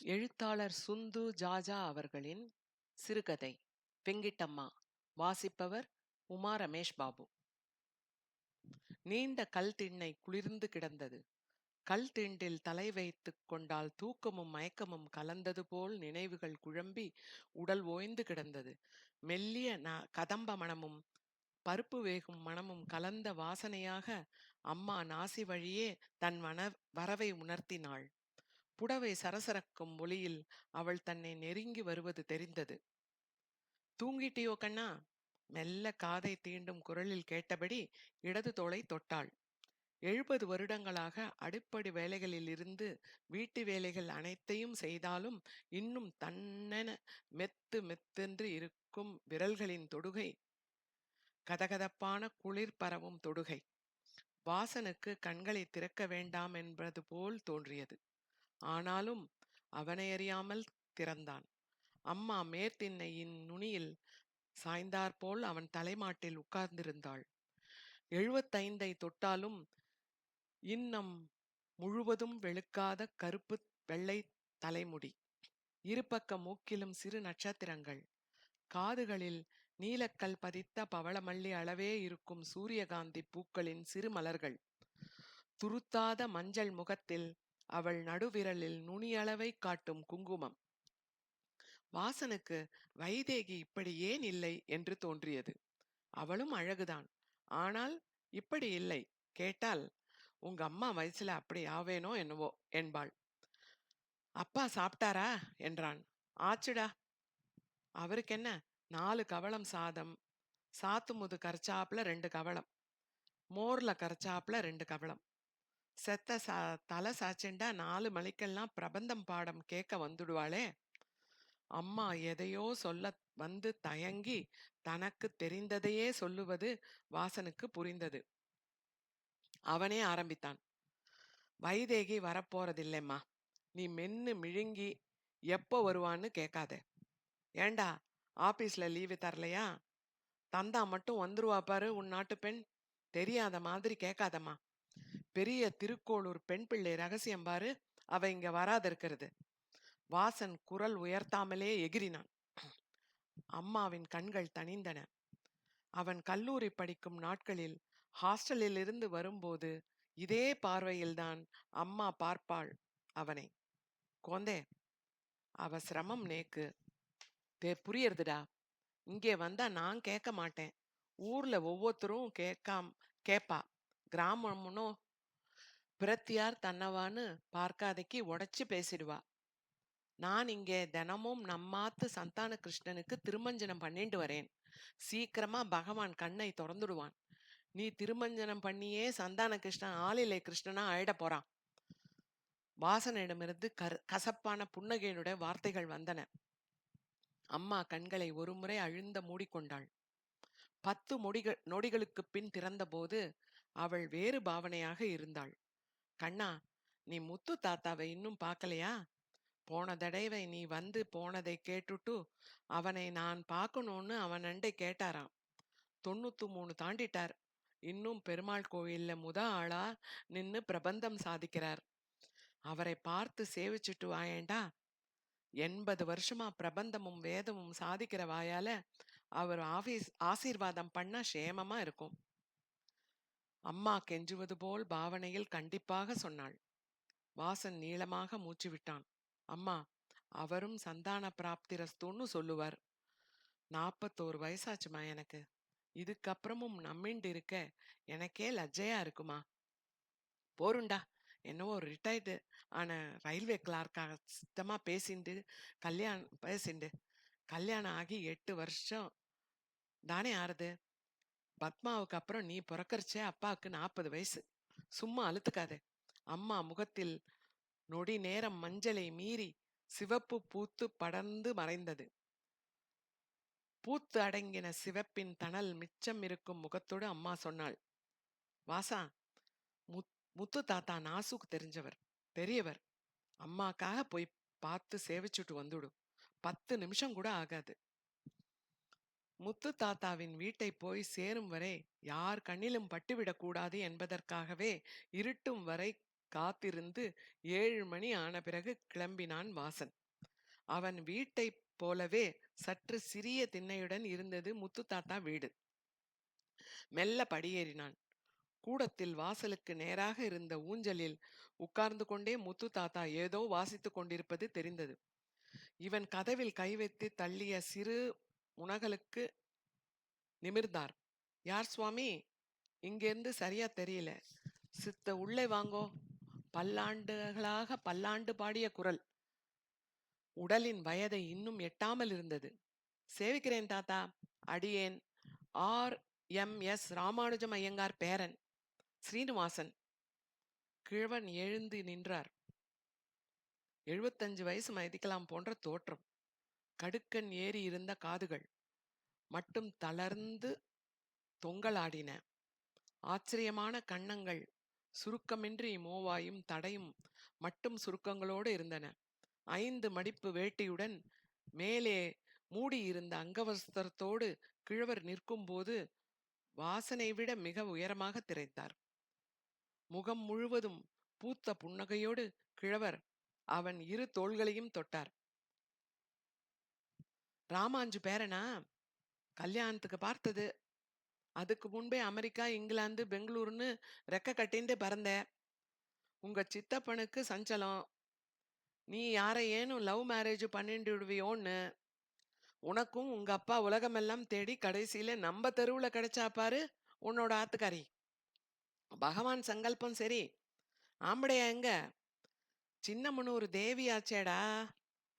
எழுத்தாளர் சுந்து ஜாஜா அவர்களின் சிறுகதை வெங்கிட்டம்மா. வாசிப்பவர் உமா ரமேஷ் பாபு. நீண்ட கல் திண்ணை குளிர்ந்து கிடந்தது. கல் திண்டில் தலை வைத்துக் கொண்டால் தூக்கமும் மயக்கமும் கலந்தது போல் நினைவுகள் குழம்பி உடல் ஓய்ந்து கிடந்தது. மெல்லிய கதம்ப மணமும் பருப்பு வேகும் மணமும் கலந்த வாசனையாக அம்மா நாசி வழியே தன் வரவை உணர்த்தினாள். புடவை சரசரக்கும் ஒளியில் அவள் தன்னை நெருங்கி வருவது தெரிந்தது. தூங்கிட்டியோ கண்ணா? மெல்ல காதை தீண்டும் குரலில் கேட்டபடி இடது தோளை தொட்டாள். 70 வருடங்களாக அடிப்படை வேலைகளில் இருந்து வீட்டு வேலைகள் அனைத்தையும் செய்தாலும் இன்னும் தன்னென மெத்து மெத்தென்று இருக்கும் விரல்களின் தொடுகை கதகதப்பான குளிர் பரவும் தொடுகை. வாசனுக்கு கண்களை திறக்க வேண்டாம் என்பது போல் தோன்றியது. ஆனாலும் அவனை அறியாமல் திறந்தான். அம்மா மேற்திண்ணையின் நுனியில் சாய்ந்தாற்போல் அவன் தலைமாட்டில் உட்கார்ந்திருந்தாள். 75 தொட்டாலும் இன்னம் முழுவதும் வெளுக்காத கருப்பு வெள்ளை தலைமுடி. இருபக்க மூக்கிலும் சிறு நட்சத்திரங்கள். காதுகளில் நீலக்கல் பதித்த பவளமல்லி அளவே இருக்கும் சூரியகாந்தி பூக்களின் சிறு மலர்கள். துருத்தாத மஞ்சள் முகத்தில் அவள் நடுவிரலில் நுனியளவை காட்டும் குங்குமம். வாசனுக்கு வைதேகி இப்படி ஏன் இல்லை என்று தோன்றியது. அவளும் அழகுதான், ஆனால் இப்படி இல்லை. கேட்டால், உங்க அம்மா வயசுல அப்படி ஆவேனோ என்னவோ என்பாள். அப்பா சாப்பிட்டாரா என்றான். ஆச்சுடா. அவருக்கு என்ன, 4 கவளம் சாதம், சாத்துமுது கரைச்சாப்புல 2 கவளம், மோர்ல கரைச்சாப்புல 2 கவளம். செத்த தலை சாச்செண்டா 4 மணிக்கெல்லாம் பிரபந்தம் பாடம் கேட்க வந்துடுவாளே. அம்மா எதையோ சொல்ல வந்து தயங்கி தனக்கு தெரிந்ததையே சொல்லுவது வாசனுக்கு புரிந்தது. அவனே ஆரம்பித்தான். வைதேகி வரப்போறதில்லைம்மா. நீ மென்னு மிழுங்கி எப்போ வருவான்னு கேட்காத. ஏண்டா, ஆபீஸ்ல லீவு தரலையா? தந்தா மட்டும் வந்துருவா பாரு உன் நாட்டு பெண். தெரியாத மாதிரி கேட்காதம்மா. பெரிய திருக்கோளூர் பெண் பிள்ளை ரகசியம் பாரு, அவ இங்க வராது இருக்கிறது. வாசன் குரல் உயர்த்தாமலே எகிரினான். அம்மாவின் கண்கள் தணிந்தன. அவன் கல்லூரி படிக்கும் நாட்களில் ஹாஸ்டலில் இருந்து வரும்போது இதே பார்வையில்தான் அம்மா பார்ப்பாள் அவனை. கோந்தே, அவ சிரமம் நேக்கு புரியறதுடா. இங்கே வந்தா நான் கேட்க மாட்டேன். ஊர்ல ஒவ்வொருத்தரும் கேப்பா. கிராமம்னோ பிரத்தியார் தன்னவான்னு பார்க்காதைக்கு உடைச்சு பேசிடுவா. நான் இங்கே தினமும் நம்மாத்து சந்தான கிருஷ்ணனுக்கு திருமஞ்சனம் பண்ணிட்டு வரேன். சீக்கிரமா பகவான் கண்ணை திறந்துடுவான். நீ திருமஞ்சனம் பண்ணியே சந்தான கிருஷ்ணன் ஆளிலை கிருஷ்ணனா ஆயிட போறான். வாசனிடமிருந்து கசப்பான புன்னகையினுடைய வார்த்தைகள் வந்தன. அம்மா கண்களை ஒருமுறை அழுந்த மூடிக்கொண்டாள். 10 நொடிகளுக்கு பின் திறந்தபோது அவள் வேறு பாவனையாக இருந்தாள். கண்ணா, நீ முத்து தாத்தாவை இன்னும் பார்க்கலையா? போன தடவை நீ வந்து போனதை கேட்டுட்டு அவனை நான் பார்க்கணும்னு அவன் அண்டை கேட்டாராம். 93 தாண்டிட்டார். இன்னும் பெருமாள் கோயில்ல ஆளா நின்னு பிரபந்தம் சாதிக்கிறார். அவரை பார்த்து சேவிச்சுட்டு வாயேண்டா. 80 வருஷமா பிரபந்தமும் வேதமும் சாதிக்கிற வாயால அவர் ஆசீர்வாதம் பண்ண சேமமா இருக்கும். அம்மா கெஞ்சுவது போல் பாவனையில் கண்டிப்பாக சொன்னாள். வாசன் நீளமாக மூச்சு விட்டான். அம்மா, அவரும் சந்தான பிராப்திரஸ்துன்னு சொல்லுவார். 41 வயசாச்சுமா எனக்கு. இதுக்கப்புறமும் நம்மிண்டு இருக்க எனக்கே லஜ்ஜையா இருக்குமா. போருண்டா, என்னவோ ரிட்டையர்டு ஆன ரயில்வே கிளார்க்காக சித்தமா பேசிண்டு கல்யாணம் ஆகி 8 வருஷம் தானே ஆறுது. பத்மாவுக்கு அப்புறம் நீ பிறக்கரிச்சே அப்பாவுக்கு 40 வயசு. சும்மா அழுத்துக்காதே. அம்மா முகத்தில் நொடி நேரம் மஞ்சளை மீறி சிவப்பு பூத்து படர்ந்து மறைந்தது. பூத்து அடங்கின சிவப்பின் தணல் மிச்சம் இருக்கும் முகத்தோடு அம்மா சொன்னாள். வாசா, முத்து தாத்தா நாசுக்கு தெரிஞ்சவர், பெரியவர். அம்மாக்காக போய் பார்த்து சேவிச்சுட்டு வந்துடும். 10 நிமிஷம் கூட ஆகாது. முத்து தாத்தாவின் வீட்டை போய் சேரும் வரை யார் கண்ணிலும் பட்டுவிடக் கூடாது என்பதற்காகவே இருட்டும் வரை காத்திருந்து 7 மணி ஆன பிறகு கிளம்பினான் வாசன். அவன் வீட்டைப் போலவே சற்று சிறிய திண்ணையுடன் இருந்தது முத்து தாத்தா வீடு. மெல்ல படியேறினான். கூடத்தில் வாசலுக்கு நேராக இருந்த ஊஞ்சலில் உட்கார்ந்து கொண்டே முத்து தாத்தா ஏதோ வாசித்துக் கொண்டிருப்பது தெரிந்தது. இவன் கதவில் கை வைத்து தள்ளிய சிறு முனகலுக்கு நிமிர்ந்தார். யார் சுவாமி? இங்கிருந்து சரியா தெரியல. சித்த உள்ளே வாங்கோ. பல்லாண்டுகளாக பல்லாண்டு பாடிய குரல். உடலின் வயதை இன்னும் எட்டாமல் இருந்தது. சேவிக்கிறேன் தாத்தா. அடியேன் R.M.S. ராமானுஜம் ஐயங்கார் பேரன் ஸ்ரீனிவாசன். கிழவன் எழுந்து நின்றார். 75 வயசு மதிக்கலாம் போன்ற தோற்றம். கடுக்கன் ஏறி இருந்த காதுகள் மட்டும் தளர்ந்து தொங்கலாடின. ஆச்சரியமான கன்னங்கள் சுருக்கமின்றி மோவாயும் தடையும் மட்டும் சுருக்கங்களோடு இருந்தன. 5 மடிப்பு வேட்டியுடன் மேலே மூடியிருந்த அங்கவஸ்திரத்தோடு கிழவர் நிற்கும்போது வாசனை விட மிக உயரமாக திரைத்தார். முகம் முழுவதும் பூத்த புன்னகையோடு கிழவர் அவன் இரு தோள்களையும் தொட்டார். ராமாஞ்சு பேரனா? கல்யாணத்துக்கு பார்த்தது. அதுக்கு முன்பே அமெரிக்கா, இங்கிலாந்து, பெங்களூருன்னு ரெக்க கட்டிண்டு பறந்த. உங்க சித்தப்பனுக்கு சஞ்சலம். நீ யாரை ஏனும் லவ் மேரேஜ் பண்ணிட்டு விடுவியோன்னு. உனக்கும் உங்க அப்பா உலகமெல்லாம் தேடி கடைசியில நம்ம தெருவுல கிடைச்சா பாரு உன்னோட ஆத்துக்காரி. பகவான் சங்கல்பம் சரி. ஆம்படையா எங்க? சின்னமனூர் தேவியாச்சேடா.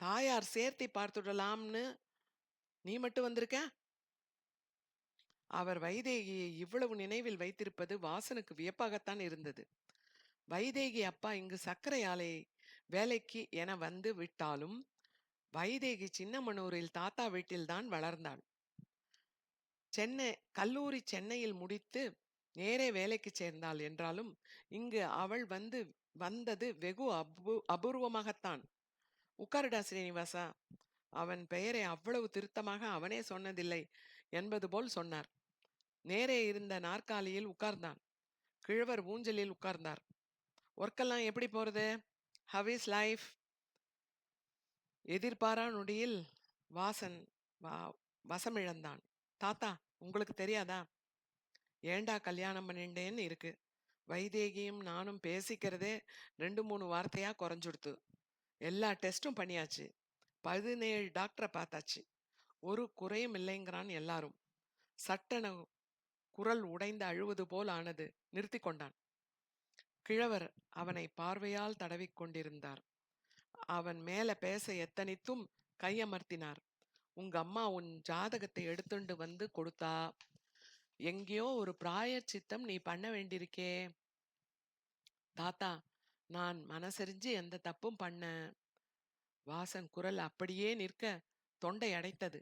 தாயார் சேர்த்தி பார்த்துடலாம்னு நீ மட்டும் வந்திருக்க? அவர் வைதேகியை இவ்வளவு நினைவில் வைத்திருப்பது வாசனுக்கு வியப்பாகத்தான் இருந்தது. வைதேகி அப்பா இங்கு சர்க்கரை ஆலை வேலைக்கு என வந்து விட்டாலும் வைதேகி சின்னமனூரில் தாத்தா வீட்டில்தான் வளர்ந்தாள். கல்லூரி சென்னையில் முடித்து நேரே வேலைக்கு சேர்ந்தாள் என்றாலும் இங்கு அவள் வந்தது வெகு அபூர்வமாகத்தான். உட்காருடா ஸ்ரீனிவாசா. அவன் பெயரை அவ்வளவு திருத்தமாக அவனே சொன்னதில்லை என்பது போல் சொன்னார். நேரே இருந்த நாற்காலியில் உட்கார்ந்தான். கிழவர் ஊஞ்சலில் உட்கார்ந்தார். ஒர்க்கெல்லாம் எப்படி போறது? How is life? எதிர்பாரா நொடியில் வாசன் வசமிழந்தான். தாத்தா, உங்களுக்கு தெரியாதா? ஏண்டா கல்யாணம் பண்ணிண்டேன்னு இருக்கு. வைதேகியும் நானும் பேசிக்கிறதே 2-3 வார்த்தையா குறைஞ்சுடுத்து. எல்லா டெஸ்டும் பண்ணியாச்சு. 17 டாக்டரை பார்த்தாச்சு. ஒரு குறையும் இல்லைங்கிறான் எல்லாரும். சட்டென குரல் உடைந்து அழுவது போல் ஆனது. நிறுத்தி கொண்டான். கிழவர் அவனை பார்வையால் தடவிக் கொண்டிருந்தார். அவன் மேல பேச எத்தனித்தும் கையமர்த்தினார். உங்க அம்மா உன் ஜாதகத்தை எடுத்துண்டு வந்து கொடுத்தா. எங்கேயோ ஒரு பிராயச்சித்தம் நீ பண்ண வேண்டியிருக்கே. தாத்தா, நான் மனசறிஞ்சு எந்த தப்பும் பண்ண. வாசன் குரல் அப்படியே நிற்க தொண்டை அடைத்தது.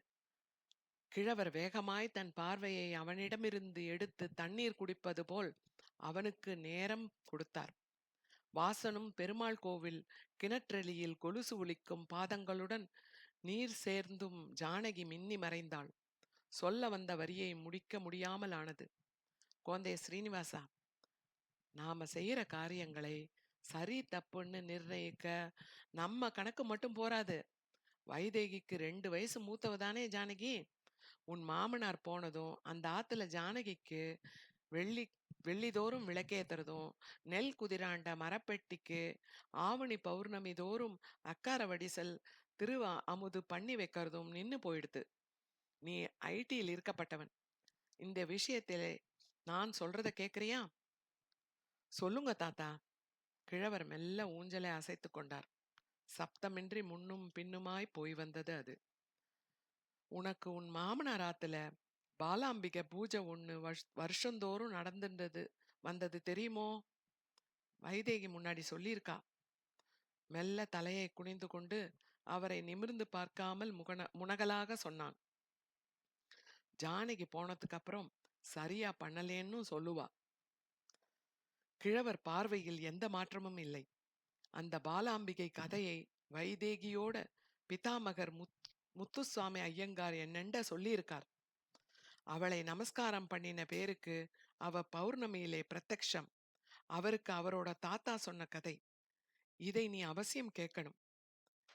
கிழவர் வேகமாய் தன் பார்வையை அவனிடமிருந்து எடுத்து தண்ணீர் குடிப்பது போல் அவனுக்கு நேரம் கொடுத்தார். வாசனும் பெருமாள் கோவில் கிணற்றெளியில் கொலுசு ஒலிக்கும் பாதங்களுடன் நீர் சேர்ந்தும் ஜானகி மின்னி மறைந்தாள். சொல்ல வந்த வரியை முடிக்க முடியாமல் ஆனது. கோந்தே ஸ்ரீனிவாசா, நாம செய்யற காரியங்களை சரி தப்புன்னு நிர்ணயிக்க நம்ம கணக்கு மட்டும் போராது. வைதேகிக்கு 2 வயசு மூத்தவதானே ஜானகி. உன் மாமனார் போனதும் அந்த ஆத்துல ஜானகிக்கு வெள்ளிதோறும் விளக்கேத்துறதும், நெல் குதிராண்ட மரப்பெட்டிக்கு ஆவணி பௌர்ணமி தோறும் அக்கார வடிசல் அமுது பண்ணி வைக்கிறதும் நின்னு போயிடுது. நீ ஐடியில் இருக்கப்பட்டவன். இந்த விஷயத்திலே நான் சொல்றத கேக்குறியா? சொல்லுங்க தாத்தா. கிழவர் மெல்ல ஊஞ்சலை அசைத்து கொண்டார். சப்தமின்றி முன்னும் பின்னுமாய் போய் வந்தது அது. உனக்கு உன் மாமனார் ஆத்துல பாலாம்பிகை பூஜை ஒண்ணு வருஷந்தோறும் நடந்துன்றது வந்தது தெரியுமோ? வைதேகி முன்னாடி சொல்லியிருக்கா. மெல்ல தலையை குனிந்து கொண்டு அவரை நிமிர்ந்து பார்க்காமல் முனகலாக சொன்னான். ஜானகி போனதுக்கு அப்புறம் சரியா பண்ணலேன்னு சொல்லுவா. கிழவர் பார்வையில் எந்த மாற்றமும் இல்லை. அந்த பாலாம்பிகை கதையை வைதேகியோட பிதாமகர் முத்துசுவாமி ஐயங்கார் என்னெண்ட சொல்லியிருக்கார். அவளை நமஸ்காரம் பண்ணின பேருக்கு அவ பௌர்ணமியிலே பிரத்யக்ஷம். அவருக்கு அவரோட தாத்தா சொன்ன கதை. இதை நீ அவசியம் கேட்கணும்.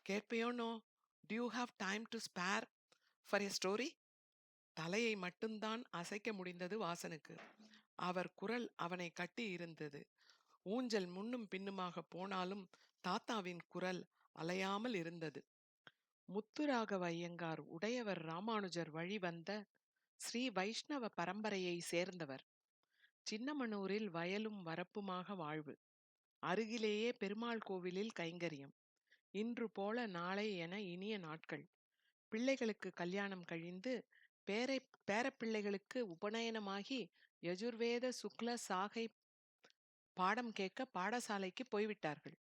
கேட்பையோனோ? Do you have time to spare for a story? தலையை மட்டும்தான் அசைக்க முடிந்தது வாசனுக்கு. அவர் குரல் அவனை கட்டி இருந்தது. ஊஞ்சல் முன்னும் பின்னுமாக போனாலும் தாத்தாவின் குரல் அலையாமல் இருந்தது. முத்துராகவ ஐயங்கார் உடையவர் ராமானுஜர் வழி வந்த ஸ்ரீ வைஷ்ணவ பரம்பரையை சேர்ந்தவர். சின்னமனூரில் வயலும் வரப்புமாக வாழ்வு. அருகிலேயே பெருமாள் கோவிலில் கைங்கரியம். இன்று போல நாளை என இனிய நாட்கள். பிள்ளைகளுக்கு கல்யாணம் கழிந்து பேரப்பிள்ளைகளுக்கு உபநயனமாகி யஜுர்வேத சுக்ல சாகை பாடம் கேட்க பாடசாலைக்கு போய்விட்டார்கள்.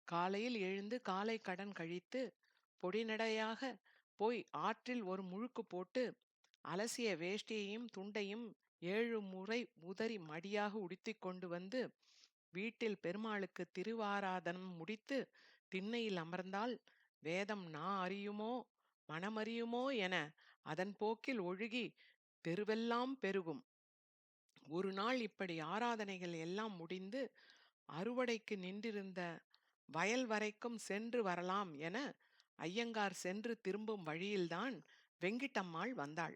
காலையில் எழுந்து காலை கடன் கழித்து பொடிநடையாக போய் ஆற்றில் ஒரு முழுக்கு போட்டு அலசிய வேஷ்டியையும் துண்டையும் 7 முறை உதறி மடியாக உடுத்திக் கொண்டு வந்து வீட்டில் பெருமாளுக்கு திருவாராதனம் முடித்து திண்ணையில் அமர்ந்தால் வேதம் நா அறியுமோ மனமறியுமோ என அதன் போக்கில் ஒழுகி தெருவெல்லாம் பெருகும். ஒரு நாள் இப்படி ஆராதனைகள் எல்லாம் முடிந்து அறுவடைக்கு நின்றிருந்த வயல் வரைக்கும் சென்று வரலாம் என ஐயங்கார் சென்று திரும்பும் வழியில்தான் வெங்கிட்டம்மாள் வந்தாள்.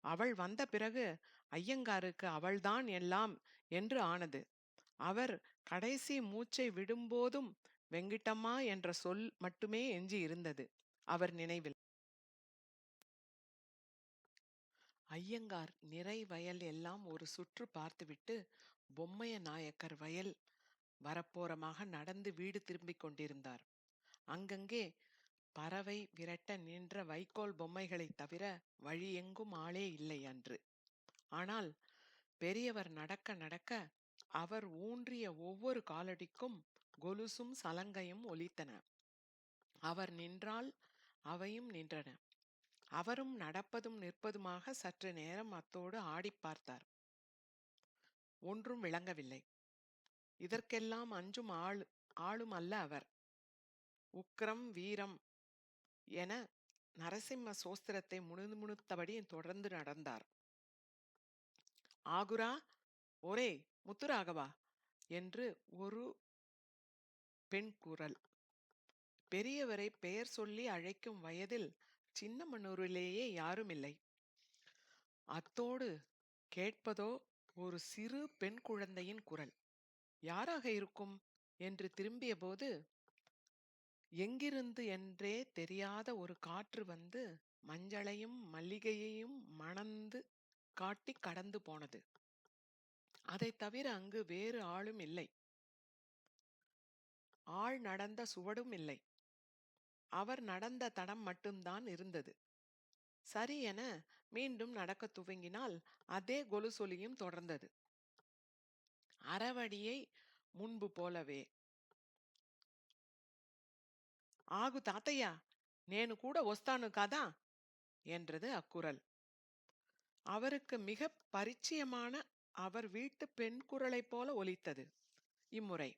அவள் வந்த பிறகு ஐயங்காருக்கு அவள்தான் எல்லாம் என்று ஆனது. அவர் கடைசி மூச்சை விடும்போதும் வெங்கிட்டம்மா என்ற சொல் மட்டுமே எஞ்சி இருந்தது அவர் நினைவில். ஐயங்கார் நிறை வயல் எல்லாம் ஒரு சுற்று பார்த்துவிட்டு பொம்மைய நாயக்கர் வயல் வரப்போரமாக நடந்து வீடு திரும்பிக் கொண்டிருந்தார். அங்கங்கே பறவை விரட்ட நின்ற வைக்கோல் பொம்மைகளைத் தவிர வழி எங்கும் ஆளே இல்லை அன்று. ஆனால் பெரியவர் நடக்க நடக்க அவர் ஊன்றிய ஒவ்வொரு காலடிக்கும் கொலுசும் சலங்கையும் ஒலித்தன. அவர் நின்றால் அவையும் நின்றன. அவரும் நடப்பதும் நிற்பதுமாக சற்று நேரம் அத்தோடு ஆடி பார்த்தார். ஒன்றும் விளங்கவில்லை. இதற்கெல்லாம் அஞ்சும் ஆளும் அல்ல அவர். உக்கிரம் வீரம் என நரசிம்ம சோஸ்திரத்தை முணுமுணுத்தபடி தொடர்ந்து நடந்தார். ஆகுரா, ஒரே முத்துராகவா என்று ஒரு பெண் குரல். பெரியவரை பெயர் சொல்லி அழைக்கும் வயதில் சின்னமனூரிலேயே யாரும் இல்லை. அத்தோடு கேட்பதோ ஒரு சிறு பெண் குழந்தையின் குரல். யாராக இருக்கும் என்று திரும்பிய போது எங்கிருந்து என்றே தெரியாத ஒரு காற்று வந்து மஞ்சளையும் மல்லிகையையும் மணந்து காட்டி கடந்து போனது. அதை தவிர அங்கு வேறு ஆளும் இல்லை. ஆள் நடந்த சுவடும் இல்லை. அவர் நடந்த தடம் மட்டும்தான் இருந்தது. சரி என மீண்டும் நடக்க துவங்கினால் அதே கொலுசொலியும் தொடர்ந்தது. அறவடியை முன்பு போலவே. ஆகு తాతయ్య, నేను కూడా వస్తాను కదా என்றது அக்குரல். அவருக்கு மிக பரிச்சயமான அவர் வீட்டு பெண் குரலைப் போல ஒலித்தது இம்முறை.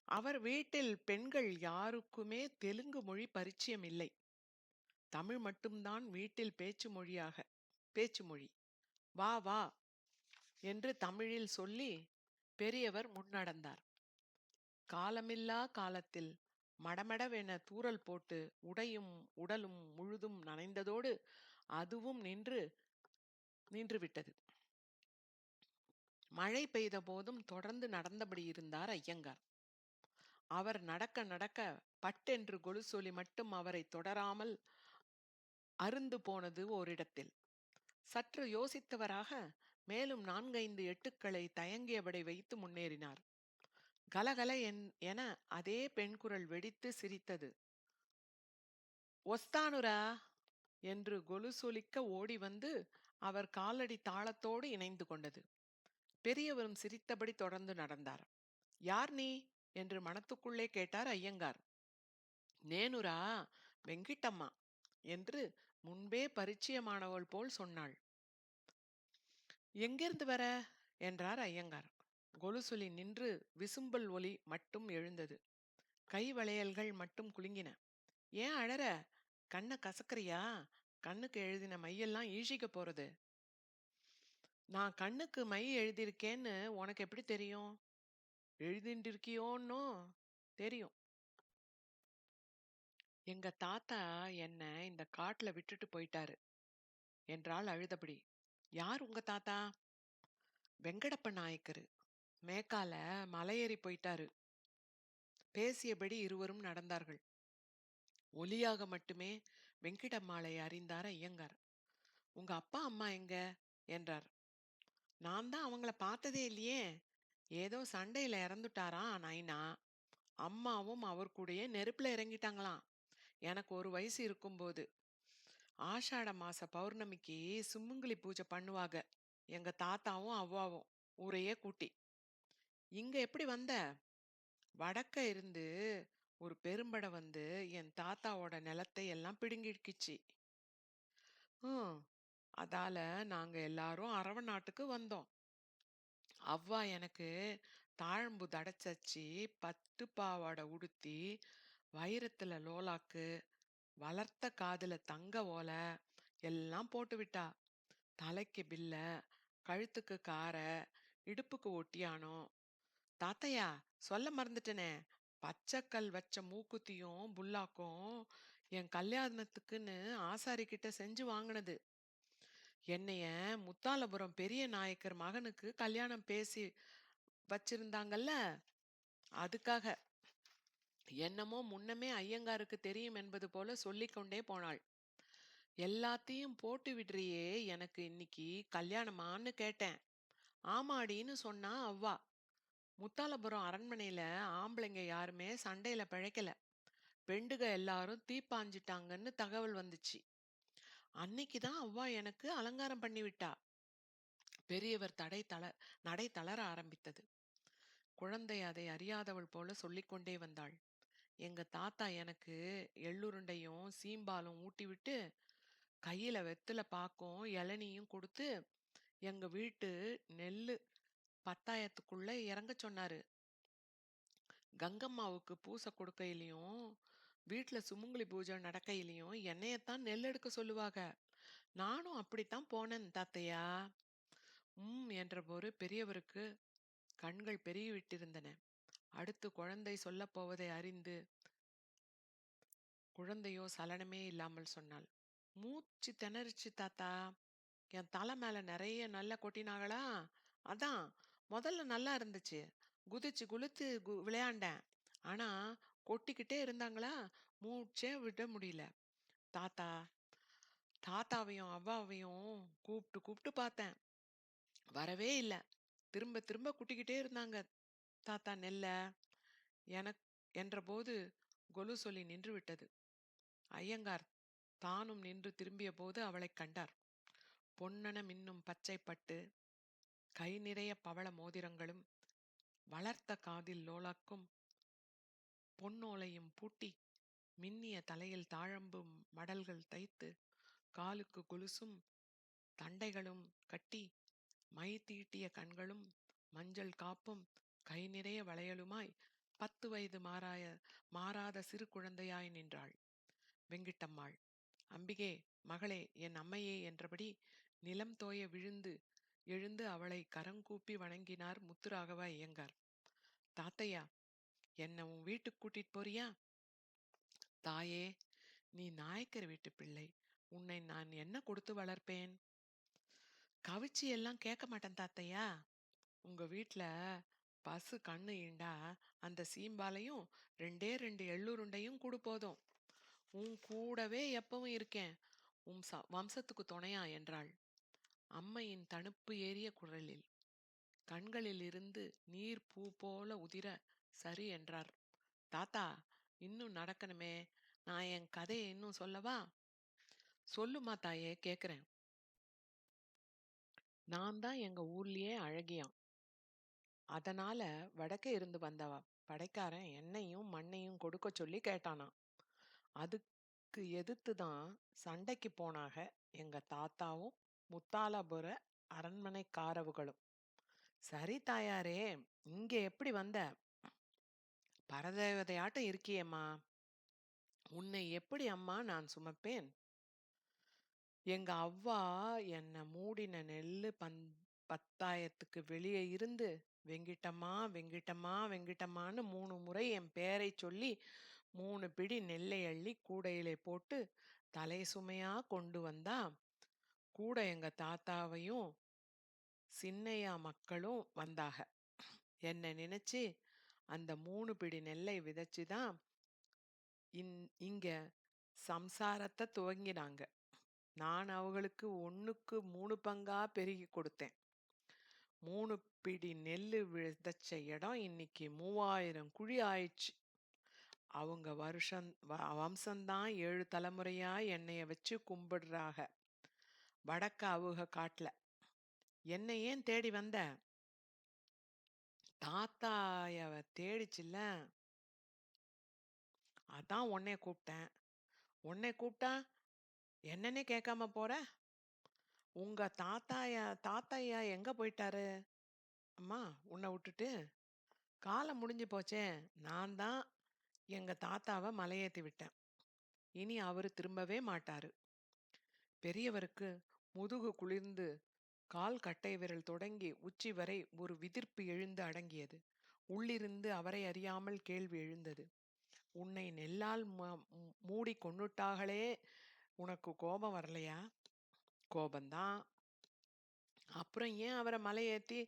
அவர் வீட்டில் பெண்கள் யாருக்குமே தெலுங்கு மொழி பரிச்சயம் இல்லை. தமிழ் மட்டும்தான் வீட்டில் பேச்சு மொழி. வா வா என்று தமிழில் சொல்லி பெரியவர் முன்னடந்தார். காலமில்லா காலத்தில் மடமடவென தூறல் போட்டு உடையும் உடலும் முழுதும் நனைந்ததோடு அதுவும் நின்றுவிட்டது. மழை பெய்த போதும் தொடர்ந்து நடந்தபடி இருந்தார் ஐயங்கார். அவர் நடக்க நடக்க பட்டென்று கொலுசொலி மட்டும் அவரை தொடராமல் அருந்து போனது ஓரிடத்தில். சற்று யோசித்தவராக மேலும் 4-5 எட்டுக்களை தயங்கியபடி வைத்து முன்னேறினார். கலகல என அதே பெண் குரல் வெடித்து சிரித்தது. ஒஸ்தானுரா என்று கொலுசொலிக்க ஓடி வந்து அவர் காலடி தாளத்தோடு இணைந்து கொண்டது. பெரியவரும் சிரித்தபடி தொடர்ந்து நடந்தார். யார் நீ என்று மனத்துக்குள்ளே கேட்டார் ஐயங்கார். நேனுரா, வெங்கிட்டம்மா என்று முன்பே பரிச்சயமானவள் போல் சொன்னாள். எங்கிருந்து வர என்றார் ஐயங்கார். கொலுசொலி நின்று விசும்பல் ஒலி மட்டும் எழுந்தது. கை வளையல்கள் மட்டும் குலுங்கின. ஏன் அழற? கண்ணை கசக்கறியா? கண்ணுக்கு எழுதின மையெல்லாம் ஈழிக்க போறது. நான் கண்ணுக்கு மை எழுதியிருக்கேன்னு உனக்கு எப்படி தெரியும்? எழுதிண்டிருக்கியோன்னோ தெரியும். எங்க தாத்தா என்ன இந்த காட்டுல விட்டுட்டு போயிட்டாரு என்றாள் அழுதபடி. யார் உங்க தாத்தா? வெங்கடப்ப நாயக்கரு. மேக்கால மலையேறி போயிட்டாரு. பேசியபடி இருவரும் நடந்தார்கள். ஒலியாக மட்டுமே வெங்கிடம்மாளை அறிந்தார் ஐயங்கார். உங்க அப்பா அம்மா எங்க என்றார். நான் தான் அவங்கள பார்த்ததே இல்லையே. ஏதோ சண்டையில இறந்துட்டாராம் நைனா. அம்மாவும் அவர் கூடயே நெருப்புல இறங்கிட்டாங்களாம். எனக்கு 1 வயசு இருக்கும்போது. ஆஷாட மாச பௌர்ணமிக்கு சுமங்கலி பூஜை பண்ணுவாங்க எங்க தாத்தாவும் அவ்வாவும் ஊரையே கூட்டி. இங்க எப்படி வந்த? வடக்க இருந்து ஒரு பெரும்படை வந்து என் தாத்தாவோட நிலத்தை எல்லாம் பிடுங்கிடுச்சு. ஹம், அதால நாங்க எல்லாரும் அரவ நாட்டுக்கு வந்தோம். அவ்வா எனக்கு தாழம்பு தடைச்சச்சு, பட்டு பாவாடை உடுத்தி, வைரத்துல லோலாக்கு, வளர்த்த காதுல தங்க ஓலை எல்லாம் போட்டு விட்டா. தலைக்கு பில்ல, கழுத்துக்கு கார, இடுப்புக்கு ஒட்டியானம். தாத்தையா, சொல்ல மறந்துட்டனே, பச்சைக்கல் வச்ச மூக்குத்தியும் புல்லாக்கும் என் கல்யாணத்துக்குன்னு ஆசாரி கிட்ட செஞ்சு வாங்கினது. என்னைய முத்தாலபுரம் பெரிய நாயக்கர் மகனுக்கு கல்யாணம் பேசி வச்சிருந்தாங்கல்ல, அதுக்காக. என்னமோ முன்னமே ஐயங்காருக்கு தெரியும் என்பது போல சொல்லிக் கொண்டே போனாள். எல்லாத்தையும் போட்டு விடுறியே, எனக்கு இன்னைக்கு கல்யாணமான்னு கேட்டேன். ஆமாடின்னு சொன்னா அவ்வா. முத்தாலபுரம் அரண்மனையில ஆம்பளைங்க யாருமே சண்டையில பிழைக்கல. பெண்டுக எல்லாரும் தீப்பாஞ்சிட்டாங்கன்னு தகவல் வந்துச்சு. அன்னைக்குதான் அவ்வா எனக்கு அலங்காரம் பண்ணி விட்டா. பெரியவர் நடை தளர ஆரம்பித்தது. குழந்தை அதை அறியாதவள் போல சொல்லிக்கொண்டே வந்தாள். எங்க தாத்தா எனக்கு எள்ளுருண்டையும் சீம்பாலும் ஊட்டி விட்டு, கையில வெத்தல பாக்கும் இளநியும் கொடுத்து, எங்க வீட்டு நெல்லு பத்தாயத்துக்குள்ள இறங்க சொன்னாரு. கங்கம்மாவுக்கு பூசை கொடுக்கையிலையும், வீட்டுல சுமங்கலி பூஜை நடக்கையிலையும் என்னையத்தான் நெல் எடுக்க சொல்லுவாங்க. நானும் அப்படித்தான் போனேன் தாத்தையா. என்றபோது பெரியவருக்கு கண்கள் பெருகி விட்டிருந்தன. அடுத்து குழந்தை சொல்லப் போவதை அறிந்து குழந்தையோ சலனமே இல்லாமல் சொன்னாள். மூச்சு திணறிச்சு தாத்தா. என் தலை மேல நிறைய நல்ல கொட்டினாங்களா? அதான் முதல்ல நல்லா இருந்துச்சு. குதிச்சு குளுத்து விளையாண்டேன். ஆனா கொட்டிக்கிட்டே இருந்தாங்களா, மூச்சே விட முடியல. தாத்தா தாத்தாவையும் அவ்வாவையும் கூப்பிட்டு கூப்பிட்டு பார்த்தேன். வரவே இல்ல. திரும்ப திரும்ப குட்டிக்கிட்டே இருந்தாங்க தாத்தா நெல்ல. எனக் என்றபோது கொலு சொல்லி நின்று விட்டது. ஐயங்கார் தானும் நின்று திரும்பிய போது அவளைக் கண்டார். பொன்னன மின்னும் பச்சை பட்டு, கை நிறைய பவள மோதிரங்களும், வளர்த்த காதில் லோலாக்கும் பொன்னோலையும் பூட்டி, மின்னிய தலையில் தாழம்பு மடல்கள் தைத்து, காலுக்கு கொலுசும் தண்டைகளும் கட்டி, மை தீட்டிய கண்களும் மஞ்சள் காப்பும் கை நிறைய வளையலுமாய் 10 வயது மாறாத சிறு குழந்தையாய் நின்றாள் வெங்கிட்டம்மாள். அம்பிகே, மகளே, என் அம்மையே என்றபடி நிலம் தோய விழுந்து எழுந்து அவளை கரங்கூப்பி வணங்கினார் முத்துராகவ ஐயங்கார். தாத்தையா, என்ன உன் வீட்டுக்கு கூட்டிட்டு போறியா? தாயே, நீ நாயக்கர் வீட்டு பிள்ளை. உன்னை நான் என்ன கொடுத்து வளர்ப்பேன்? கவிச்சி எல்லாம் கேட்க மாட்டேன் தாத்தையா. உங்க வீட்ல பசு கண்ணு ஈண்டா அந்த சீம்பாலையும் 2 எள்ளுருண்டையும் கூடு போதும். உன் கூடவே எப்பவும் இருக்கேன், உன் வம்சத்துக்கு துணையா என்றாள் அம்மையின் தணுப்பு ஏறிய குரலில். கண்களில் இருந்து நீர் பூ போல உதிர சரி என்றார். தாத்தா, இன்னும் நடக்கணுமே. நான் என் கதையை இன்னும் சொல்லவா? சொல்லுமா தாயே, கேக்குறேன். நான் தான் எங்க ஊர்லயே அழகியான். அதனால வடக்கே இருந்து வந்தவா படைக்காரன் எண்ணெயும் மண்ணையும் கொடுக்க சொல்லி கேட்டானா. அதுக்கு எதிர்த்து தான் சண்டைக்கு போனாக எங்க தாத்தாவும் முத்தாலபுர அரண்மனைக்காரவுகளும். சரி தாயாரே, இங்க எப்படி வந்த? பரதேவதையாட்டம் இருக்கியேம்மா. உன்னை எப்படி அம்மா நான் சுமப்பேன்? எங்க அவ்வா என்ன மூடின நெல்லு பத்தாயத்துக்கு வெளியே இருந்து வெங்கிட்டம்மா வெங்கிட்டம்மா வெங்கிட்டம்மான்னு 3 முறை என் பேரை சொல்லி 3 பிடி நெல்லை அள்ளி கூடையிலே போட்டு தலை சுமையா கொண்டு வந்தா கூட எங்க தாத்தாவையும் சின்னையா மக்களும் வந்தாக. என்ன நினைச்சு அந்த 3 பிடி நெல்லை விதைச்சுதான் இங்க சம்சாரத்தை துவங்கினாங்க. நான் அவங்களுக்கு 1க்கு 3 பங்கா பெருகி கொடுத்தேன். 3 பிடி நெல்லு விதைச்ச இடம் இன்னைக்கு 3000 குழி ஆயிடுச்சு. அவங்க வம்சம்தான் 7 தலைமுறையா என்னைய வச்சு கும்பிடுறாக. வடக்க அவுக காட்டுல. என்னை ஏன் தேடி வந்த? தாத்தாயவ தேடிச்சுல்ல, அதான் உன்னைய கூப்பிட்டேன். உன்னை கூப்பிட்டா என்னன்னே கேட்காம போற? உங்க தாத்தாயா எங்க போயிட்டாரு அம்மா உன்னை விட்டுட்டு? காலம் முடிஞ்சு போச்சே. நான் தான் எங்க தாத்தாவை மலையேத்தி விட்டேன். இனி அவரு திரும்பவே மாட்டாரு. பெரியவருக்கு முதுகு குளிர்ந்து கால் கட்டை விரல் தொடங்கி உச்சி வரை ஒரு விதிர்ப்பு எழுந்து அடங்கியது. உள்ளிருந்து அவரை அறியாமல் கேள்வி எழுந்தது. உன்னை நெல்லால் மூடி கொன்னுட்டாகளே, உனக்கு கோபம் வரலையா? கோபந்தான். அப்புறம் ஏன் அவரை மலையேத்தி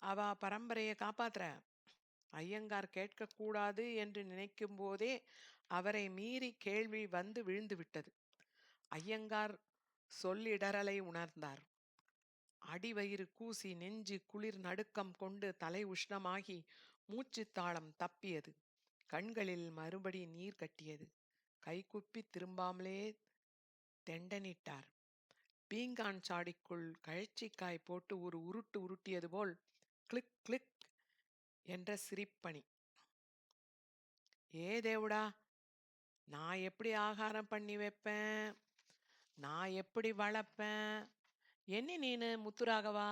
அவ பரம்பரையை காப்பாத்துற? ஐயங்கார் கேட்கக்கூடாது என்று நினைக்கும் போதே அவரை மீறி கேள்வி வந்து விழுந்து விட்டது. ஐயங்கார் சொல்லிடறலை உணர்ந்தார். அடிவயிறு கூசி நெஞ்சு குளிர் நடுக்கம் கொண்டு தலை உஷ்ணமாகி மூச்சு தாளம் தப்பியது. கண்களில் மறுபடி நீர் கட்டியது. கைகுப்பி திரும்பாமலே தெண்டனிட்டார். பீங்கான் சாடிக்குள் கழச்சிக்காய் போட்டு ஒரு உருட்டு உருட்டியது போல் கிளிக் கிளிக் என்ற சிரிப்பணி. ஏ தேவுடா, நான் எப்படி ஆகாரம் பண்ணி வைப்பேன்? நான் எப்படி வளர்ப்பேன்? என்ன நீனு முத்துராகவா,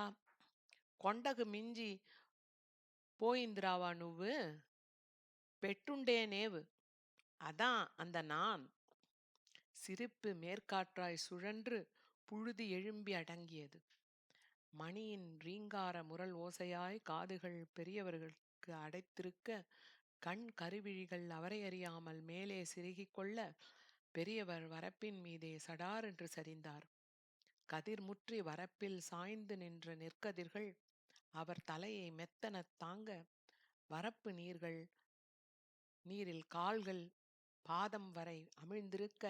కొండకు మించి போயிந்திராவா నువ్వు? பெட்டுண்டே நேவு, அதான் அந்த நான். சிரிப்பு மேற்காற்றாய் சுழன்று புழுதி எழும்பி அடங்கியது. மணியின் ரீங்கார முரல் ஓசையாய் காதுகள் பெரியவர்களுக்கு அடைத்திருக்க, கண் கருவிழிகள் அவரை அறியாமல் மேலே சிறுகிக் கொள்ள, பெரியவர் வரப்பின் மீதே சடார் என்று சரிந்தார். கதிர்முற்றி வரப்பில் சாய்ந்து நின்ற நெற்கதிர்கள் அவர் தலையை மெத்தனத் தாங்க, வரப்பு நீரில் கால்கள் பாதம் வரை அமிழ்ந்திருக்க,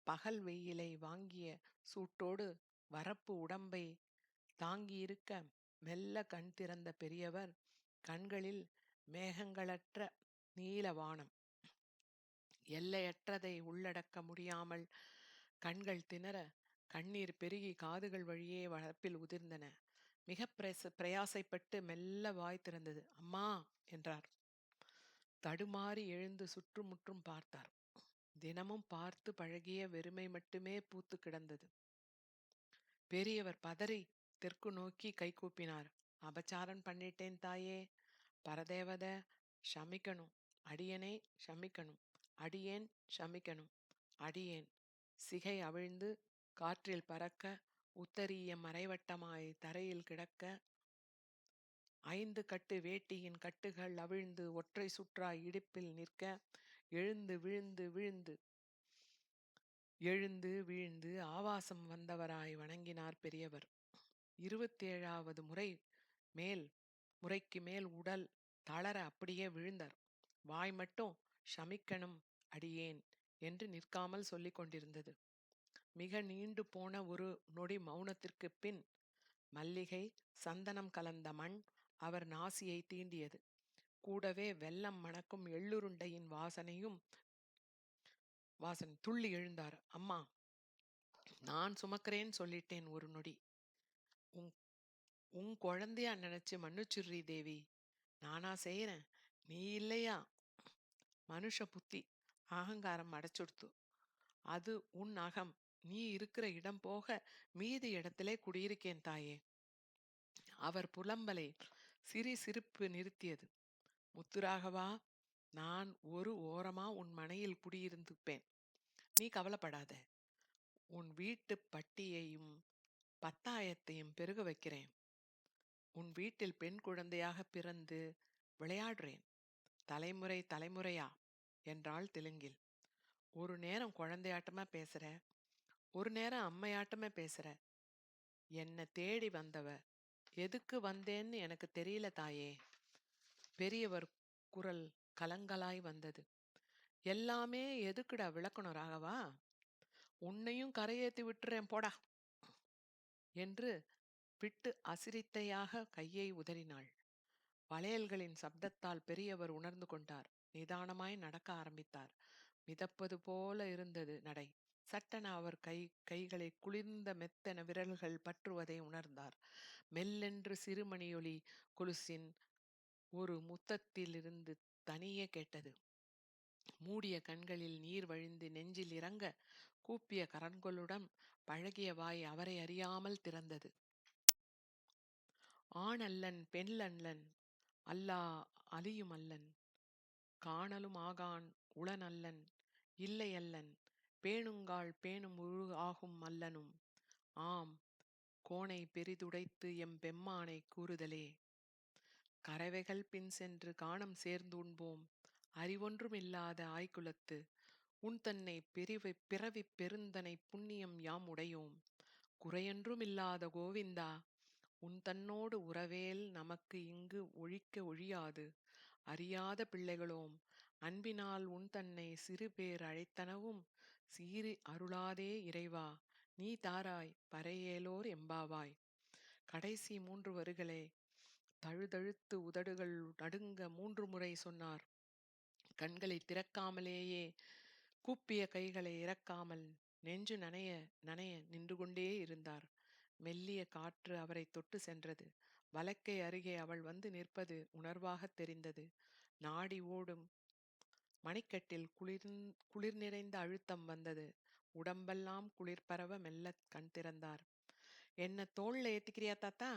பகல் வெயிலை வாங்கிய சூட்டோடு வரப்பு உடம்பை தாங்கியிருக்க, மெல்ல கண் திறந்த பெரியவர் கண்களில் மேகங்களற்ற நீல வானம். எல்லையற்றதை உள்ளடக்க முடியாமல் கண்கள் திணற, கண்ணீர் பெருகி காதுகள் வழியே வரப்பில் உதிர்ந்தன. மிக பிரயாசைப்பட்டு மெல்ல வாய் திறந்தது. அம்மா என்றார். தடுமாறி எழுந்து சுற்றுமுற்றும் பார்த்தார். தினமும் பார்த்து பழகிய வெறுமை மட்டுமே பூத்து கிடந்தது. பெரியவர் பதறி தெற்கு நோக்கி கை கூப்பினார். அபச்சாரம் பண்ணிட்டேன் தாயே, பரதேவத, ஷமிக்கணும், அடியனை ஷமிக்கணும், அடியேன் ஷமிக்கணும், அடியேன். சிகை அவிழ்ந்து காற்றில் பறக்க, உத்தரிய மறைவட்டமாய் தரையில் கிடக்க, 5 கட்டு வேட்டியின் கட்டுகள் அவிழ்ந்து ஒற்றை சுற்றாய் இடுப்பில் நிற்க, எழுந்து விழுந்து விழுந்து எழுந்து வீழ்ந்து ஆவாசம் வந்தவராய் வணங்கினார் பெரியவர். 27வது முறைக்கு மேல் உடல் தளர அப்படியே விழுந்தார். வாய் மட்டும் ஷமிக்கணும் அடியேன் என்று நிற்காமல் சொல்லிக் கொண்டிருந்தது. மிக நீண்டு போன ஒரு நொடி மௌனத்திற்கு பின் மல்லிகை சந்தனம் கலந்த மண் அவர் நாசியை தீண்டியது. கூடவே வெல்லம் மணக்கும் எள்ளுருண்டையின் வாசனை. துள்ளி எழுந்தார். அம்மா, நான் சுமக்கிறேன்னு சொல்லிட்டேன் ஒரு நொடி. உன் குழந்தையா நினைச்சு மன்னிச்சுடுறீ தேவி. நானா செய்யறேன், நீ இல்லையா? மனுஷ புத்தி அகங்காரம் அடைச்சுடுத்து. அது உன் அகம். நீ இருக்கிற இடம் போக மீதி இடத்திலே குடியிருக்கேன் தாயே. அவர் புலம்பலை சிரிப்பு நிறுத்தியது. முத்துராகவா, நான் ஒரு ஓரமா உன் மனையில் குடியிருந்துப்பேன். நீ கவலைப்படாத. உன் வீட்டு பட்டியையும் பத்தாயத்தையும் பெருக வைக்கிறேன். உன் வீட்டில் பெண் குழந்தையாக பிறந்து விளையாடுறேன். தலைமுறை தலைமுறையா என்றாள் தெலுங்கில். ஒரு நேரம் குழந்தையாட்டமா பேசுற, ஒரு நேரம் அம்மையாட்டமா பேசுற. என்ன தேடி வந்தவ எதுக்கு வந்தேன்னு எனக்கு தெரியல தாயே. பெரியவர் குரல் கலங்கலாய் வந்தது. எல்லாமே எதுக்குடா விளக்கணும் ராகவா? உன்னையும் கரையேத்தி விட்டுறேன் போடா என்று பிட்டு அசிரித்தையாக கையை உதறினாள். வளையல்களின் சப்தத்தால் பெரியவர் உணர்ந்து கொண்டார். நிதானமாய் நடக்க ஆரம்பித்தார். மிதப்பது போல இருந்தது நடை. சட்டென அவர் கைகளை குளிர்ந்த மெத்தன விரல்கள் பற்றுவதை உணர்ந்தார். மெல்லென்று சிறுமணியொலி கொலுசின் ஒரு முத்தத்திலிருந்து தனியே கேட்டது. மூடிய கண்களில் நீர் வழிந்து நெஞ்சில் இறங்க கூப்பிய கரங்களுடன் பழகிய வாய் அவரை அறியாமல் திறந்தது. ஆண் அல்லன் பெண் அல்லன் அல்லா அலியும் அல்லன் காணலும் ஆகான் உளன் அல்லன் இல்லை அல்லன் பேணுங்கால் பேணும் உரு ஆகும் அல்லனும் ஆம் கோணை பெரிதுடைத்து எம் பெம்மானை கூறுதலே. கறவைகள் பின் சென்று காணம் சேர்ந்து உண்போம். அறிவொன்றும் இல்லாத ஆய்குலத்து உன் தன்னை பிறவி பெருந்தனை புண்ணியம் யாம் உடையோம். குறையொன்றும் இல்லாத கோவிந்தா உன் தன்னோடு உறவேல் நமக்கு இங்கு ஒழிக்க ஒழியாது. அறியாத பிள்ளைகளோம் அன்பினால் உன் தன்னை சிறு பேர் அழைத்தனவும் சீறி அருளாதே இறைவா நீ தாராய் பறையேலோர் எம்பாவாய். கடைசி 3 வரிகளை தழுதழுத்து உதடுகள் நடுங்க 3 முறை சொன்னார். கண்களை திறக்காமலேயே கூப்பிய கைகளை இறக்காமல் நெஞ்சு நனைய நனைய நின்று கொண்டே இருந்தார். மெல்லிய காற்று அவரை தொட்டு சென்றது. வலக்கை அருகே அவள் வந்து நிற்பது உணர்வாக தெரிந்தது. நாடி ஓடும் மணிக்கட்டில் குளிர் நிறைந்த அழுத்தம் வந்தது. உடம்பெல்லாம் குளிர் பரவ மெல்ல கண் திறந்தார். என்ன தோள்ல ஏத்திக்கிறியா தாத்தா?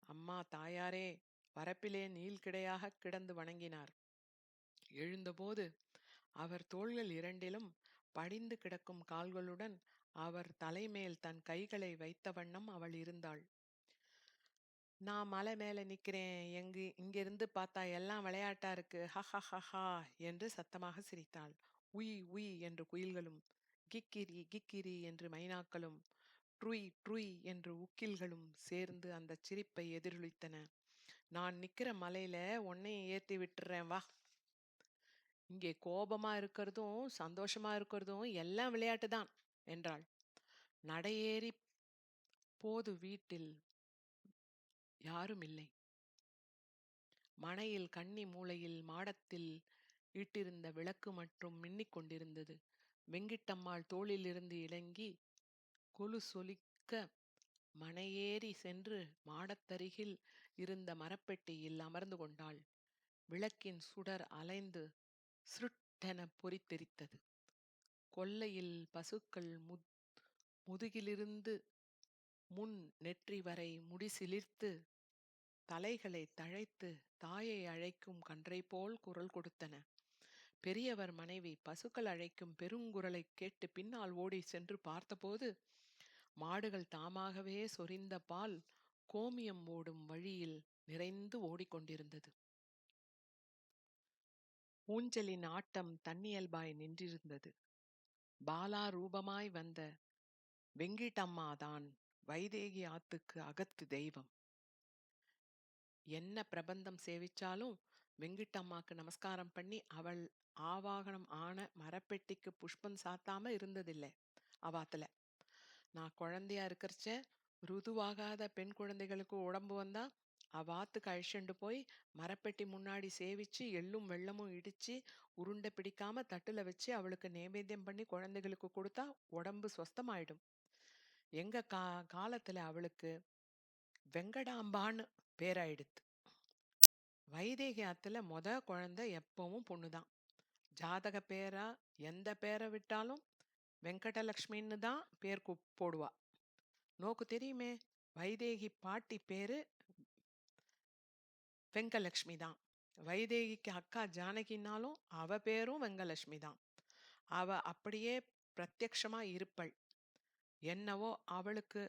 அம்மா தாயாரே வரப்பிலே நீள்கிடையாக கிடந்து வணங்கினார். எழுந்தபோது அவர் தோள்கள் இரண்டிலும் படிந்து கிடக்கும் கால்களுடன் அவர் தலைமேல் தன் கைகளை வைத்த வண்ணம் அவள் இருந்தாள். நான் மலை மேல நிக்கிறேன், இங்கிருந்து பார்த்தா எல்லாம் விளையாட்டா இருக்கு, ஹஹஹஹா என்று சத்தமாக சிரித்தாள். உய் உய் என்று குயில்களும், கிக்கிரி கிக்கிரி என்று மைனாக்களும், ட்ருய் ட்ருய் என்று உக்கில்களும் சேர்ந்து அந்த சிரிப்பை எதிரொலித்தன. நான் நிக்கிற மலையில உன்னையும் ஏத்தி விட்டுறேன் வா. இங்கே கோபமா இருக்கிறதும் சந்தோஷமா இருக்கிறதும் எல்லாம் விளையாட்டுதான் என்றாள். நடையேறி போது வீட்டில் யாரும் இல்லை. மனையில் கன்னி மூலையில் மாடத்தில் இட்டிருந்த விளக்கு மட்டும் மின்னிக் கொண்டிருந்தது. வெங்கிட்டம்மாள் தோளிலிருந்து இறங்கி கொலுசொலிக்க மனையேறி சென்று மாடத்தருகில் இருந்த மரப்பெட்டியில் அமர்ந்து கொண்டாள். விளக்கின் சுடர் அலைந்து சிருட்டென பொறித்தெரித்தது. கொல்லையில் பசுக்கள் முதுகிலிருந்து முன் நெற்றி வரை முடிசிலிர்த்து தலைகளை தழைத்து தாயை அழைக்கும் கன்றை போல் குரல் கொடுத்தன. பெரியவர் மனைவி பசுக்கள் அழைக்கும் பெருங்குரலை கேட்டு பின்னால் ஓடி சென்று பார்த்தபோது மாடுகள் தாமாகவே சொரிந்த பால் கோமியம் ஓடும் வழியில் நிறைந்து ஓடிக்கொண்டிருந்தது. ஊஞ்சலின் ஆட்டம் தன்னியல்பாய் நின்றிருந்தது. பாலா ரூபமாய் வந்த வெங்கிட்டம்மாதான் வைதேகி ஆத்துக்கு அகத்து தெய்வம். என்ன பிரபந்தம் சேவிச்சாலும் வெங்கிட்டம்மாக்கு நமஸ்காரம் பண்ணி அவள் ஆவாகனம் ஆன மரப்பெட்டிக்கு புஷ்பம் சாத்தாம இருந்ததில்லை அவாத்துல. நான் குழந்தையா இருக்கிறச்ச ருதுவாகாத பெண் குழந்தைகளுக்கு உடம்பு வந்தா அவாத்துக்கு அழிச்சுண்டு போய் மரப்பெட்டி முன்னாடி சேவிச்சு எள்ளும் வெள்ளமும் இடிச்சு உருண்டை பிடிக்காம தட்டுல வச்சு அவளுக்கு நைவேத்தியம் பண்ணி குழந்தைகளுக்கு கொடுத்தா உடம்பு சொஸ்தமாயிடும். எங்க காலத்துல அவளுக்கு வெங்கடாம்பான்னு பேராயிடுத்து. வைதேகி ஆத்துல குழந்தை எப்பவும் பொண்ணுதான். ஜாதக பேரா எந்த பேரை விட்டாலும் வெங்கடலட்சுமின்னு தான் பேர் போடுவா. நோக்கு தெரியுமே, வைதேகி பாட்டி பேரு வெங்கலட்சுமி தான். வைதேகிக்கு அக்கா ஜானகினாலும் அவ பேரும் வெங்கலட்சுமி தான். அவ அப்படியே பிரத்யக்ஷமா இருப்பள். என்னவோ அவளுக்கு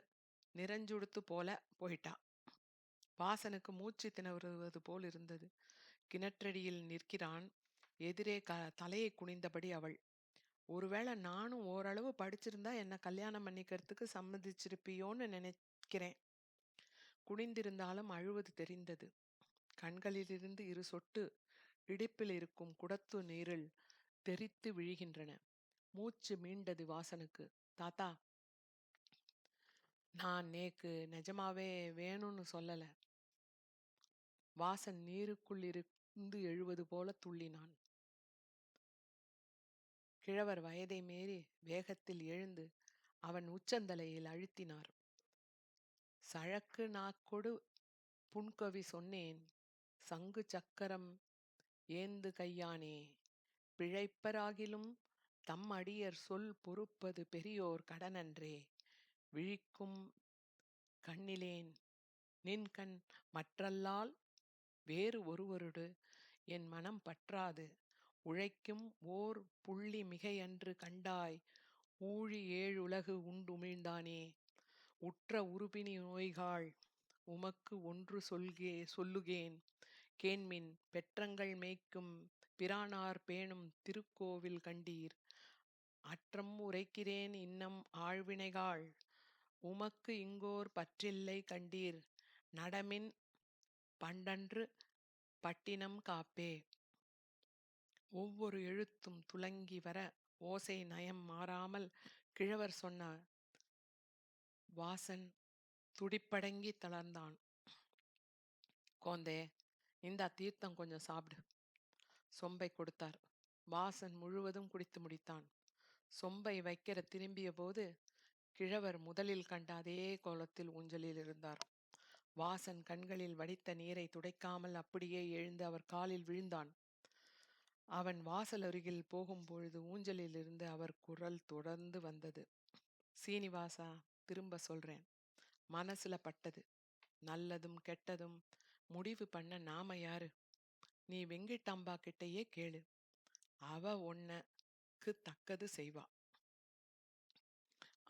நிறைஞ்சுடுத்து போல போயிட்டா. வாசனுக்கு மூச்சு திணறுவது போல் இருந்தது. கிணற்றடியில் நிற்கிறான். எதிரே தலையை குனிந்தபடி அவள். ஒருவேளை நானும் ஓரளவு படிச்சிருந்தா என்ன கல்யாணம் பண்ணிக்கிறதுக்கு சம்மதிச்சிருப்பியோன்னு நினைக்கிறேன். குனிந்திருந்தாலும் அழுவது தெரிந்தது. கண்களிலிருந்து இரு சொட்டு இடுப்பில் இருக்கும் குடத்து நீரில் தெரித்து விழுகின்றன. மூச்சு மீண்டது வாசனுக்கு. தாத்தா, நான் நேக்கு நிஜமாவே வேணும்னு சொல்லல. வாசன் நீருக்குள் இருந்து எழுவது போல துள்ளினான். கிழவர் வயதை மீறி வேகத்தில் எழுந்து அவன் உச்சந்தலையில் அழுத்தினார். சழக்கு நாக்கொடு புன்கவி சொன்னேன், சங்கு சக்கரம் ஏந்து கையானே, பிழைப்பராகிலும் தம் அடியர் சொல் பொறுப்பது பெரியோர் கடனன்றே, விழிக்கும் கண்ணிலேன் நின்கண் மற்றல்லால் வேறு ஒருவருடு என் மனம் பற்றாது, உழைக்கும் ஓர் புள்ளி மிகையன்று கண்டாய், ஊழி ஏழுலகு உண்டுமிழ்ந்தானே, உற்ற உறுபினி நோய்காள் உமக்கு ஒன்று சொல்லுகேன் கேண்மின், பெற்றங்கள் மேய்க்கும் பிரானார் பேணும் திருக்கோவில் கண்டீர், அற்றம் உரைக்கிறேன் இன்னம் ஆழ்வினைகாள் உமக்கு இங்கோர் பற்றில்லை கண்டீர், நடமின் பண்டன்று பட்டினம் காப்பே. ஒவ்வொரு எழுத்தும் துலங்கி வர ஓசை நயம் மாறாமல் கிழவர் சொன்ன. வாசன் துடிப்படங்கி தளர்ந்தான். கோந்தே, இந்தா தீர்த்தம் கொஞ்சம் சாப்பிடு. சொம்பை கொடுத்தார். வாசன் முழுவதும் குடித்து முடித்தான். சொம்பை வைக்கிற திரும்பிய போது கிழவர் முதலில் கண்ட அதே கோலத்தில் ஊஞ்சலில் இருந்தார். வாசன் கண்களில் வடித்த நீரை துடைக்காமல் அப்படியே எழுந்து அவர் காலில் விழுந்தான். அவன் வாசல் அருகில் போகும்பொழுது ஊஞ்சலில் இருந்து அவர் குரல் தொடர்ந்து வந்தது. சீனிவாசா, திரும்ப சொல்றேன், மனசுல பட்டது, நல்லதும் கெட்டதும் முடிவு பண்ண நாம யாரு? நீ வெங்கிட்டாம்பா கிட்டையே கேளு, அவ உனக்கு தக்கது செய்வா.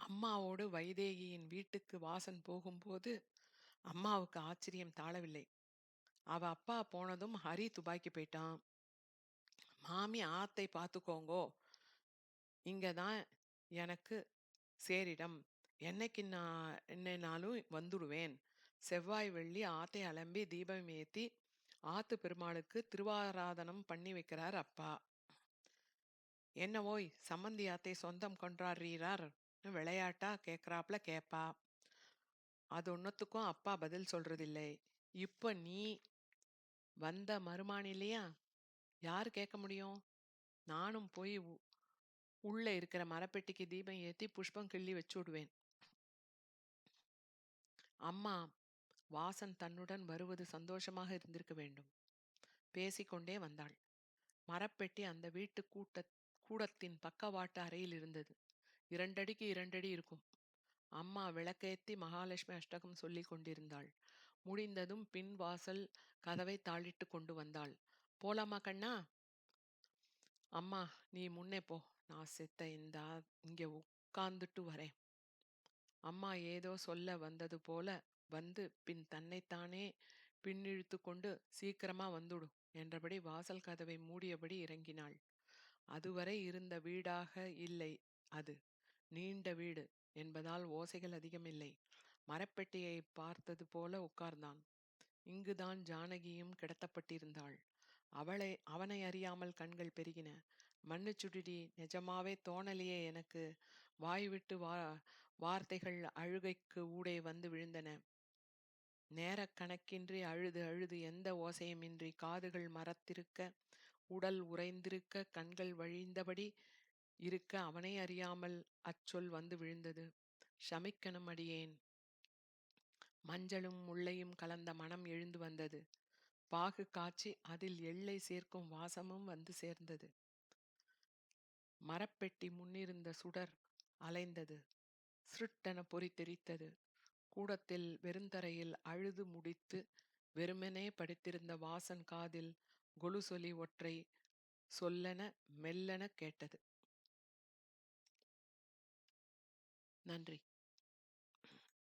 அம்மாவோடு வைதேகியின் வீட்டுக்கு வாசன் போகும்போது அம்மாவுக்கு ஆச்சரியம் தாழவில்லை. அவ அப்பா போனதும் ஹரி துபாய்க்கு போயிட்டான். மாமி ஆத்தை பார்த்துக்கோங்கோ, இங்கதான் எனக்கு சேரிடம், என்னைக்கு நான் என்னனாலும் வந்துடுவேன். செவ்வாய் வெள்ளி ஆத்தை அலம்பி தீபம் ஏத்தி ஆத்து பெருமாளுக்கு திருவாராதனம் பண்ணி வைக்கிறார் அப்பா. என்ன ஓய், சம்மந்தி ஆத்தை சொந்தம் கொண்டாடுறார் விளையாட்டா கேட்கறாப்ல கேப்பா. அது ஒன்னத்துக்கும் அப்பா பதில் சொல்றதில்லை. இப்ப நீ வந்த மருமானிலையா யாரு கேட்க முடியும்? நானும் போய் உள்ள இருக்கிற மரப்பெட்டிக்கு தீபம் ஏத்தி புஷ்பம் கிள்ளி வச்சு விடுவேன். அம்மா, வாசன் தன்னுடன் வருவது சந்தோஷமாக இருந்திருக்க வேண்டும். பேசிக்கொண்டே வந்தாள். மரப்பெட்டி அந்த வீட்டு கூடத்தின் பக்கவாட்டு அறையில் இருந்தது. 2 அடிக்கு 2 அடி இருக்கும். அம்மா விளக்கேத்தி மகாலட்சுமி அஷ்டகம் சொல்லி கொண்டிருந்தாள். முடிந்ததும் பின் வாசல் கதவை தாளிட்டு கொண்டு வந்தாள். போலாமா கண்ணா? அம்மா, நீ முன்னே போ, நான் செத்த இங்க உட்கார்ந்துட்டு வரேன். அம்மா ஏதோ சொல்ல வந்தது போல வந்து பின் தன்னைத்தானே பின்னிழுத்து கொண்டு சீக்கிரமா வந்துடு என்றபடி வாசல் கதவை மூடியபடி இறங்கினாள். அதுவரை இருந்த வீடாக இல்லை அது. நீண்ட வீடு என்பதால் ஓசைகள் அதிகமில்லை. மரப்பெட்டியை பார்த்தது போல உட்கார்ந்தான். இங்குதான் ஜானகியும் கிடத்தப்பட்டிருந்தாள். அவனை அறியாமல் கண்கள் பெருகின. மன்னிச்சுடுடி, நிஜமாவே தோணலையே எனக்கு. வாய்விட்டு வார்த்தைகள் அழுகைக்கு ஊடே வந்து விழுந்தன. நேரக் கணக்கின்றி அழுது அழுது எந்த ஓசையுமின்றி காதுகள் மரத்திருக்க, உடல் உறைந்திருக்க, கண்கள் வழிந்தபடி இருக்க அவனை அறியாமல் அச்சொல் வந்து விழுந்தது. ஷமிக்கணும் அடியேன். மஞ்சளும் முள்ளையும் கலந்த மனம் எழுந்து வந்தது. பாகு காய்ச்சி அதில் எள்ளை சேர்க்கும் வாசமும் வந்து சேர்ந்தது. மரப்பெட்டி முன்னிருந்த சுடர் அலைந்தது. சிருட்டென பொறி தெரித்தது. கூடத்தில் வெறுந்தரையில் அழுது முடித்து வெறுமனே படுத்திருந்த வாசன் காதில் கொலுசொலி ஒற்றை சொல்லென மெல்லென கேட்டது. நன்றி.